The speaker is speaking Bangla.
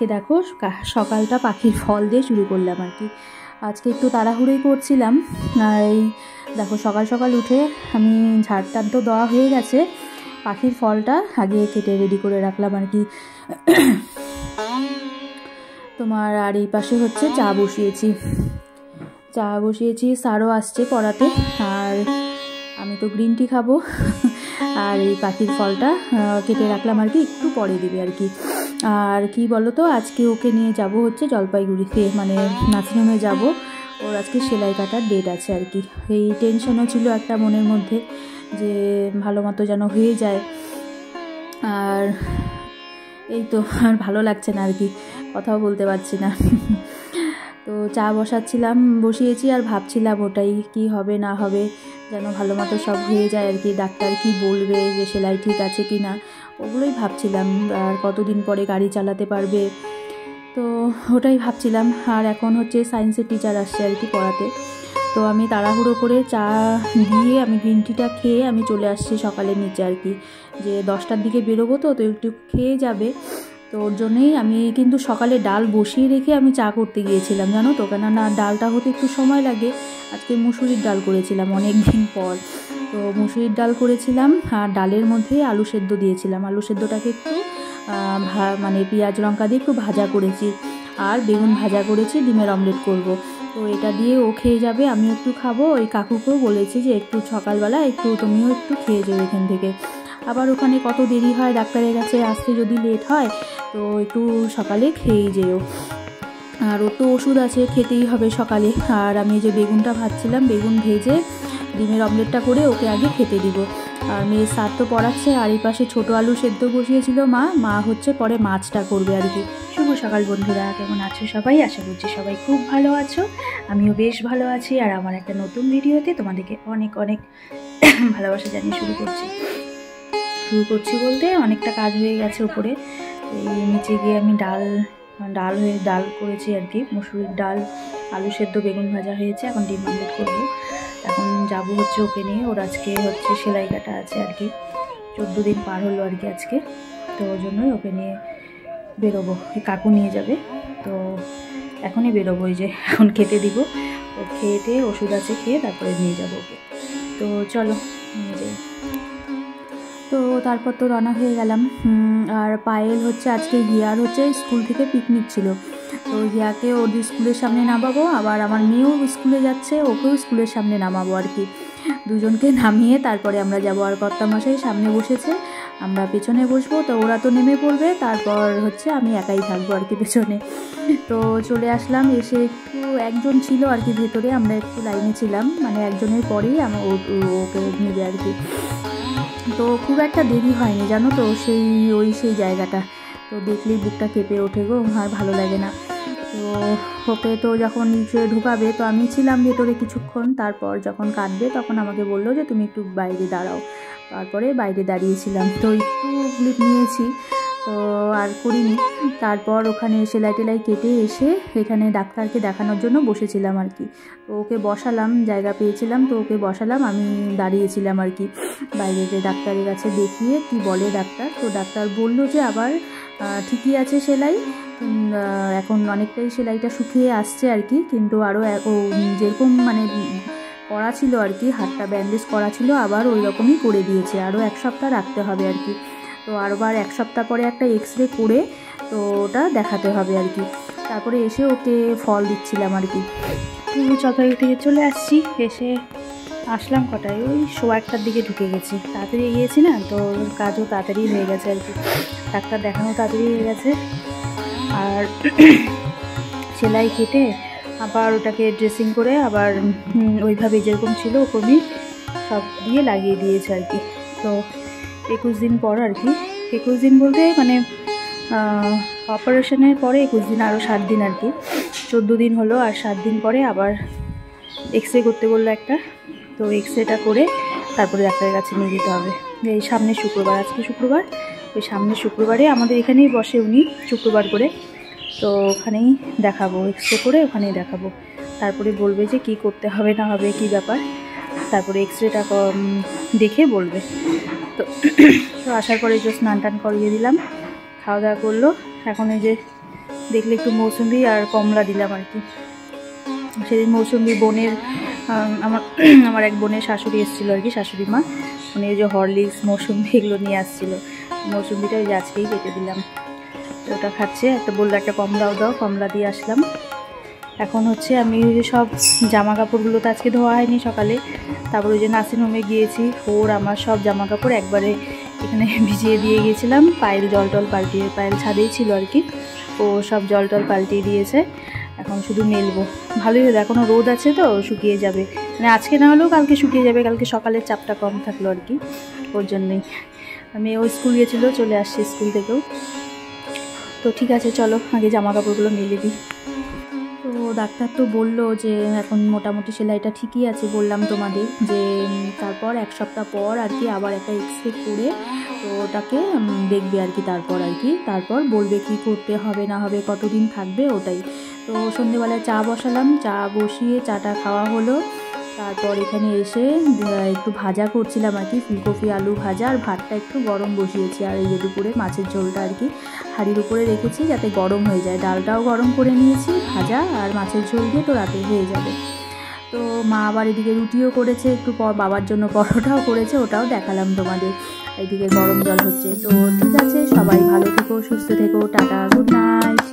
আজকে দেখো সকালটা পাখির ফল দিয়ে শুরু করলাম আর কি। আজকে একটু তাড়াহুড়োই করছিলাম। এই দেখো সকাল সকাল উঠে আমি ঝাড়টার তো দেওয়া হয়ে গেছে, পাখির ফলটা আগে কেটে রেডি করে রাখলাম আর কি। তোমার আর এই পাশে হচ্ছে চা বসিয়েছি, স্যারও আসছে পড়াতে, আর আমি তো গ্রিন টি খাবো। আর এই পাখির ফলটা কেটে রাখলাম আর কি, একটু পরে দিবে আর কি। আর কি বলো তো, আজকে ওকে নিয়ে যাব হচ্ছে জলপাইগুড়িতে, মানে নার্সিংহোমে যাব। ওর আজকে সেলাই কাটার ডেট আছে আর কি। এই টেনশনও ছিল একটা মনের মধ্যে যে ভালো মতো যেন হয়ে যায়। আর এই তো আর ভালো লাগছে না আর কি, কথাও বলতে পারছি না। তো চা বসিয়েছি আর ভাবছিলাম ওটাই কি হবে না হবে, যেন ভালো মতো সব হয়ে যায় আর কি। ডাক্তার কি বলবে, যে সেলাই ঠিক আছে কি না, ওগুলোই ভাবছিলাম। আর কতদিন পরে গাড়ি চালাতে পারবে, তো ওটাই ভাবছিলাম। আর এখন হচ্ছে সায়েন্সের টিচার আসছে আর কি পড়াতে। তো আমি তাড়াহুড়ো করে চা দিয়ে আমি গ্রিন টিটা খেয়ে আমি চলে আসছি সকালে নিচে আর কি, যে 10টার দিকে বেরোবো, তো একটু খেয়ে যাবে। তো ওর জন্যেই আমি কিন্তু সকালে ডাল বসিয়ে রেখে আমি চা করতে গিয়েছিলাম, জানো তো, কেননা ডালটা হতে একটু সময় লাগে। আজকে মুসুরির ডাল করেছিলাম অনেক দিন পর, তো মুসুরির ডাল করেছিলাম। আর ডালের মধ্যে আলু সেদ্ধ দিয়েছিলাম, আলু সেদ্ধটাকে একটু মানে পেঁয়াজ লঙ্কা দিয়ে একটু ভাজা করেছি, আর বেগুন ভাজা করেছি, ডিমের অমলেট করব। তো এটা দিয়ে ও খেয়ে যাবে, আমিও একটু খাবো। ওই কাকুকেও বলেছি যে একটু সকালবেলা একটু তুমিও একটু খেয়ে যাও এখান থেকে। আবার ওখানে কত দেরি হয় ডাক্তারের কাছে আসতে, যদি লেট হয় তো একটু সকালে খেয়েই যেও। আর ওর তো ওষুধ আছে, খেতেই হবে সকালে। আর আমি যে বেগুনটা ভাজছিলাম, বেগুন ভেজে ডিমের অমলেটটা করে ওকে আগে খেতে দিব। আর মেয়ের স্যার তো পড়াচ্ছে, আর এই পাশে ছোটো আলু সেদ্ধ বসিয়েছিল মা হচ্ছে পরে মাছটা করবে আর কি। শুভ সকাল বন্ধুরা, কেমন আছো সবাই? আশা করছি সবাই খুব ভালো আছো, আমিও বেশ ভালো আছি। আর আমার একটা নতুন ভিডিওতে তোমাদেরকে অনেক অনেক ভালোবাসা জানিয়ে শুরু করছি বলতে অনেকটা কাজ হয়ে গেছে উপরে। এই নিচে গিয়ে আমি ডাল করেছি আর কি, মুসুরির ডাল, আলু সেদ্ধ, বেগুন ভাজা হয়েছে। এখন ডিম অমলেট করবো। এখন যাবো হচ্ছে ওকে নিয়ে, ওর আজকে হচ্ছে সেলাই কাটা আছে আর কি, 14 দিন পার হলো আর কি আজকে। তো ওই জন্যই ওকে নিয়ে বেরোবো, কাকু নিয়ে যাবে। তো এখনই বেরোবো, এই যে এখন খেতে দিব, ও খেয়ে ওষুধ আছে খেয়ে তারপরে নিয়ে যাবো ওকে। তো চলো নিয়ে যাই। তো তারপর তো রান্না হয়ে গেলাম। আর পায়েল হচ্ছে আজকে হিয়ার হচ্ছে স্কুল থেকে পিকনিক ছিল, তো হিয়াকে ওর স্কুলের সামনে নামাবো, আবার আমার মেয়েও স্কুলে যাচ্ছে, ওকেও স্কুলের সামনে নামাবো আর কি। দুজনকে নামিয়ে তারপরে আমরা যাবো। আর কর্তামশাই সামনে বসেছে, আমরা পেছনে বসবো। তো ওরা তো নেমে পড়বে, তারপর হচ্ছে আমি একাই থাকবো আর কি পেছনে। তো চলে আসলাম, এসে একটু একজন ছিল আর কি ভেতরে, আমরা একটু লাইনে ছিলাম, মানে একজনের পরেই ওকে নিবে আর কি। তো খুব একটা দেরি হয়নি জানো তো, সেই জায়গাটা তো দেখলেই বুকটা কেঁপে ওঠে গো, আর ভালো লাগে না। তো ওকে তো যখন নিচে ঢুকাবে, তো আমি ছিলাম ভেতরে কিছুক্ষণ, তারপর যখন কাটবে তখন আমাকে বললো যে তুমি একটু বাইরে দাঁড়াও। তারপরে বাইরে দাঁড়িয়েছিলাম, তো একটু ক্লিপ নিয়েছি, তো আর করিনি। তারপর ওখানে সেলাই টেলাই কেটে এসে এখানে ডাক্তারকে দেখানোর জন্য বসেছিলাম আর কি। তো ওকে বসালাম, জায়গা পেয়েছিলাম তো ওকে বসালাম, আমি দাঁড়িয়েছিলাম আর কি বাইরে, যে ডাক্তারের কাছে দেখিয়ে কি বলে ডাক্তার। তো ডাক্তার বললো যে আবার ঠিকই আছে সেলাই, এখন অনেকটাই সেলাইটা শুকিয়ে আসছে আর কি, কিন্তু আরও যেরকম মানে করা ছিল আর কি, হাতটা ব্যান্ডেজ করা ছিল, আবার ওই রকমই করে দিয়েছে, আরও 1 সপ্তাহ রাখতে হবে আর কি। তো আরবার 1 সপ্তাহ পরে একটা এক্সরে করে তো ওটা দেখাতে হবে আর কি। তারপরে এসে ওকে ফল দিচ্ছিলাম আর কি। জলপাইগুড়ি থেকে চলে আসছি, এসে আসলাম কটায়, ওই 1:15টার দিকে ঢুকে গেছি, তাড়াতাড়ি গিয়েছি না, তো কাজও তাড়াতাড়ি হয়ে গেছে আর কি, ডাক্তার দেখানো তাড়াতাড়ি হয়ে গেছে। আর সেলাই কেটে আবার ওটাকে ড্রেসিং করে আবার ওইভাবে যেরকম ছিল ওরকমই সব দিয়ে লাগিয়ে দিয়েছে আর কি। তো 21 দিন পর আর কি, 21 দিন বলতে মানে অপারেশনের পরে 21 দিন, আরও 7 দিন আর কি, 14 দিন হলো। আর 7 দিন পরে আবার এক্সরে করতে বললো একটা, তো এক্সরেটা করে তারপরে ডাক্তারের কাছে নিয়ে যেতে হবে। এই সামনে শুক্রবার, আজকে শুক্রবার, ওই সামনে শুক্রবারে আমাদের এখানেই বসে উনি শুক্রবার করে, তো ওখানেই দেখাবো, এক্সরে করে ওখানেই দেখাবো। তারপরে বলবে যে কি করতে হবে না হবে, কি ব্যাপার, তারপরে এক্সরেটা দেখে বলবে। তো আসার পরে যে স্নান টান করিয়ে দিলাম, খাওয়া দাওয়া করলো, এখন এই যে দেখলে একটু মৌসুম্বি আর কমলা দিলাম আর কি। সেদিন মৌসুম্বি বোনের আমার এক বোনের শাশুড়ি এসেছিলো আর কি, শাশুড়ি মা, উনি ওই যে হরলিক্স মৌসুম্বি এগুলো নিয়ে আসছিলো, মৌসুম্বিটা ওই যে আজকেই কেটে দিলাম। তো ওটা খাচ্ছে, একটা বললো একটা কমলাও দাও, কমলা দিয়ে আসলাম। এখন হচ্ছে আমি ওই যে সব জামা কাপড়গুলো তো আজকে ধোয়া হয়নি সকালে, তারপর ওই যে নার্সিংহোমে গিয়েছি, ওর আমার সব জামা কাপড় একবারে এখানে ভিজিয়ে দিয়ে গিয়েছিলাম। পায়েল জল টল পাল্টিয়ে, পায়েল ছাদেই ছিল আর কি, ও সব জল টল পাল্টিয়ে দিয়েছে। এখন শুধু মেলবো, ভালোই হলো, এখনও রোদ আছে তো শুকিয়ে যাবে, মানে আজকে না হলেও কালকে শুকিয়ে যাবে, কালকে সকালের চাপটা কম থাকলো আর কি, ওর জন্যই। আমি ও স্কুল গেছিলো, চলে আসছি স্কুল থেকেও। তো ঠিক আছে চলো আগে জামা কাপড়গুলো মেলে দিই। তো ডাক্তার তো বললো যে এখন মোটামুটি সেলাইটা ঠিকই আছে, বললাম তোমাদের যে তারপর 1 সপ্তাহ পর আর কি আবার একটা এক্সরে করে তো ওটাকে দেখবে আর কি, তারপর বলবে কি করতে হবে না হবে, কতদিন থাকবে ওটাই। তো সন্ধ্যেবেলায় চা বসালাম, চা বসিয়ে চাটা খাওয়া হলো। তারপর এখানে এসে একটু ভাজা করছিলাম আর কি, ফুলকপি আলু ভাজা, আর ভাতটা একটু গরম বসিয়েছি। আর এই যে দুপুরে মাছের ঝোলটা আর কি হাঁড়ির উপরে রেখেছি যাতে গরম হয়ে যায়, ডালটাও গরম করে নিয়েছি, ভাজা আর মাছের ঝোল দিয়ে তো রাতে হয়ে যাবে। তো মা আবার এদিকে রুটিও করেছে, একটু পর বাবার জন্য পরোটাও করেছে, ওটাও দেখালাম তোমাদের। এদিকে গরম জল হচ্ছে। তো ঠিক আছে, সবাই ভালো থেকো, সুস্থ থেকো, টাটা, গুড নাইট।